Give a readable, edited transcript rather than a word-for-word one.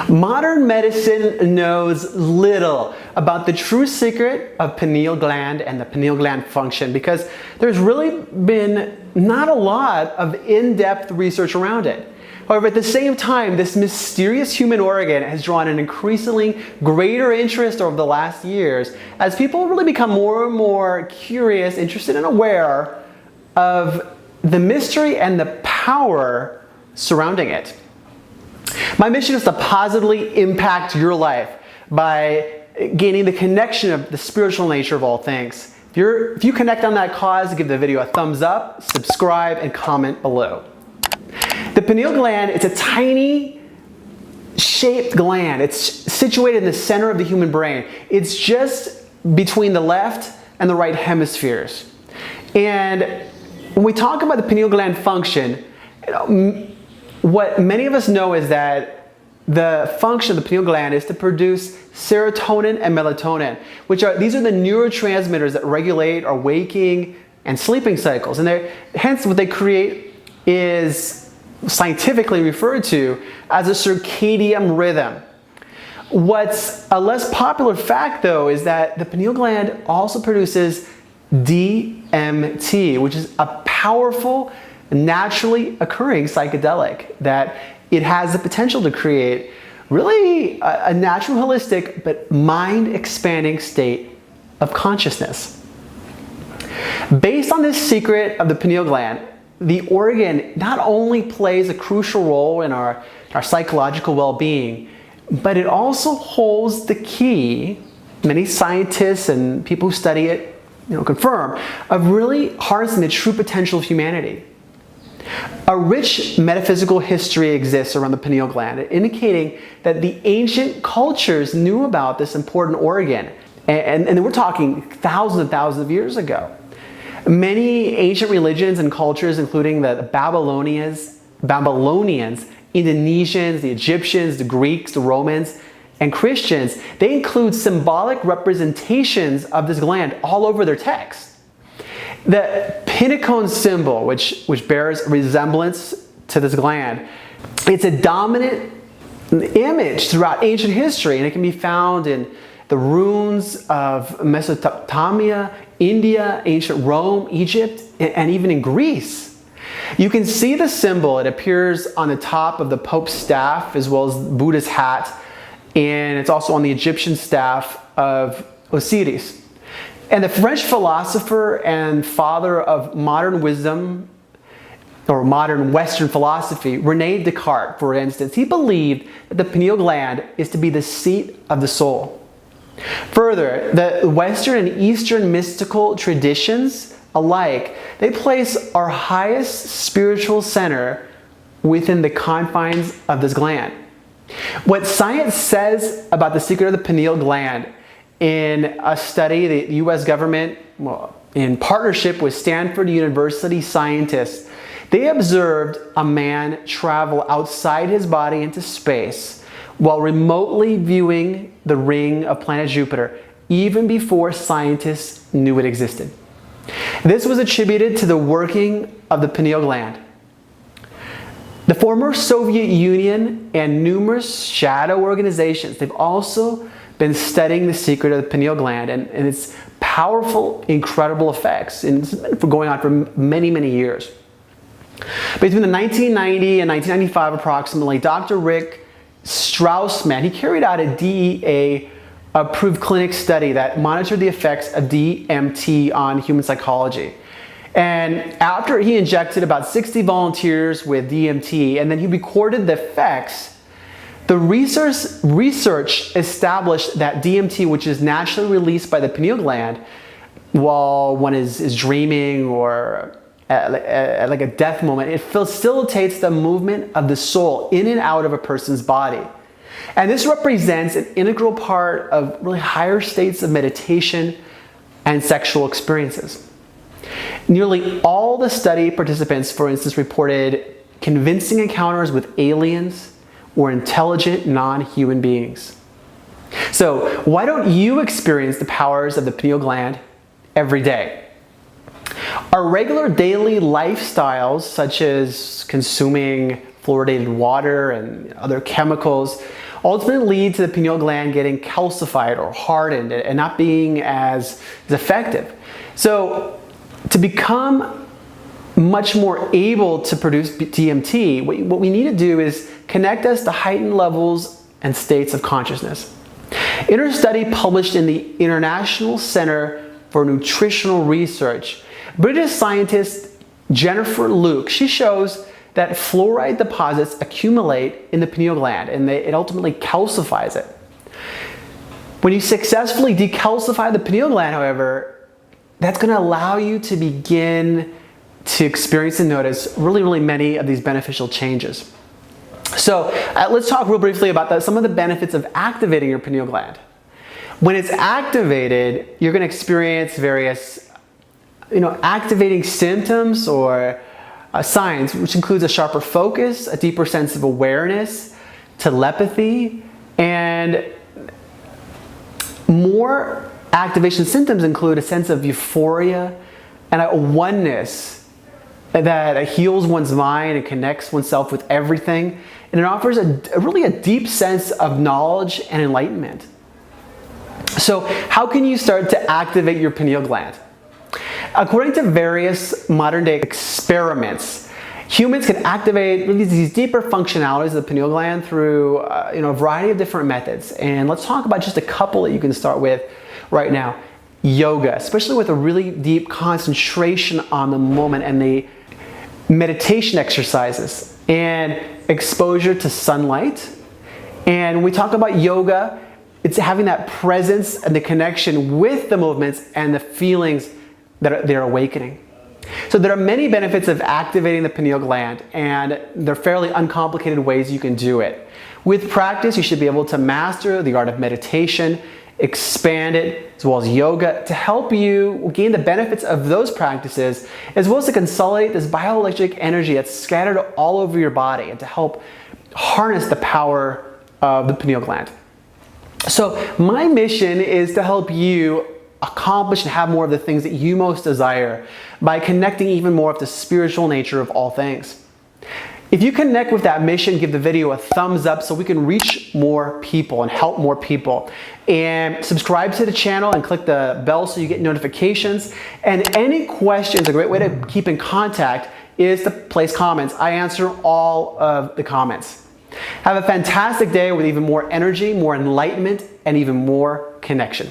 Modern medicine knows little about the true secret of pineal gland and the pineal gland function because there's really been not a lot of in-depth research around it. However, at the same time, this mysterious human organ has drawn an increasingly greater interest over the last years as people really become more and more curious, interested, and aware of the mystery and the power surrounding it. My mission is to positively impact your life by gaining the connection of the spiritual nature of all things. If you connect on that cause, give the video a thumbs up, subscribe, and comment below. The pineal gland, it's a tiny shaped gland. It's situated in the center of the human brain. It's just between the left and the right hemispheres. And when we talk about the pineal gland function, what many of us know is that the function of the pineal gland is to produce serotonin and melatonin, these are the neurotransmitters that regulate our waking and sleeping cycles. And hence what they create is scientifically referred to as a circadian rhythm. What's a less popular fact though is that the pineal gland also produces DMT, which is a powerful, naturally occurring psychedelic that it has the potential to create really a natural, holistic, but mind-expanding state of consciousness. Based on this secret of the pineal gland, the organ not only plays a crucial role in our psychological well-being, but it also holds the key, many scientists and people who study it confirm, of really harnessing the true potential of humanity. A rich metaphysical history exists around the pineal gland, indicating that the ancient cultures knew about this important organ, and we're talking thousands and thousands of years ago. Many ancient religions and cultures, including the Babylonians, Indonesians, the Egyptians, the Greeks, the Romans, and Christians, they include symbolic representations of this gland all over their texts. The pinecone symbol, which bears resemblance to this gland, it's a dominant image throughout ancient history, and it can be found in the runes of Mesopotamia, India, ancient Rome, Egypt, and even in Greece. You can see the symbol. It appears on the top of the Pope's staff as well as Buddha's hat, and it's also on the Egyptian staff of Osiris. And the French philosopher and father of modern wisdom, or modern Western philosophy, Rene Descartes, for instance, he believed that the pineal gland is to be the seat of the soul. Further, the Western and Eastern mystical traditions alike, they place our highest spiritual center within the confines of this gland. What science says about the secret of the pineal gland in a study, the US government, in partnership with Stanford University scientists, they observed a man travel outside his body into space while remotely viewing the ring of planet Jupiter, even before scientists knew it existed. This was attributed to the working of the pineal gland. The former Soviet Union and numerous shadow organizations, they've also been studying the secret of the pineal gland and its powerful, incredible effects, and it's been going on for many, many years. Between the 1990 and 1995 approximately, Dr. Rick Straussman, he carried out a DEA-approved clinic study that monitored the effects of DMT on human psychology. And after he injected about 60 volunteers with DMT, and then he recorded the effects, the research established that DMT, which is naturally released by the pineal gland while one is dreaming or at like a death moment, it facilitates the movement of the soul in and out of a person's body. And this represents an integral part of really higher states of meditation and sexual experiences. Nearly all the study participants, for instance, reported convincing encounters with aliens or intelligent non-human beings. So why don't you experience the powers of the pineal gland every day? Our regular daily lifestyles, such as consuming fluoridated water and other chemicals, ultimately lead to the pineal gland getting calcified or hardened and not being as effective. So to become much more able to produce DMT, what we need to do is connect us to heightened levels and states of consciousness. In her study published in the International Center for Nutritional Research, British scientist Jennifer Luke, she shows that fluoride deposits accumulate in the pineal gland and it ultimately calcifies it. When you successfully decalcify the pineal gland, however, that's going to allow you to begin to experience and notice really many of these beneficial changes. So let's talk real briefly about some of the benefits of activating your pineal gland. When it's activated, you're going to experience various activating symptoms or signs, which includes a sharper focus, a deeper sense of awareness, telepathy, and more activation symptoms include a sense of euphoria and a oneness that heals one's mind and connects oneself with everything, and it offers a deep sense of knowledge and enlightenment. So how can you start to activate your pineal gland? According to various modern-day experiments, humans can activate these deeper functionalities of the pineal gland through a variety of different methods. And let's talk about just a couple that you can start with right now. Yoga, especially with a really deep concentration on the moment, and the meditation exercises and exposure to sunlight. And when we talk about yoga, it's having that presence and the connection with the movements and the feelings that they're awakening. So there are many benefits of activating the pineal gland, and they're fairly uncomplicated ways you can do it. With practice, you should be able to master the art of meditation, expand it, as well as yoga, to help you gain the benefits of those practices, as well as to consolidate this bioelectric energy that's scattered all over your body, and to help harness the power of the pineal gland. So my mission is to help you accomplish and have more of the things that you most desire by connecting even more of the spiritual nature of all things. If you connect with that mission, give the video a thumbs up so we can reach more people and help more people. And subscribe to the channel and click the bell so you get notifications. And any questions, a great way to keep in contact is to place comments. I answer all of the comments. Have a fantastic day with even more energy, more enlightenment, and even more connection.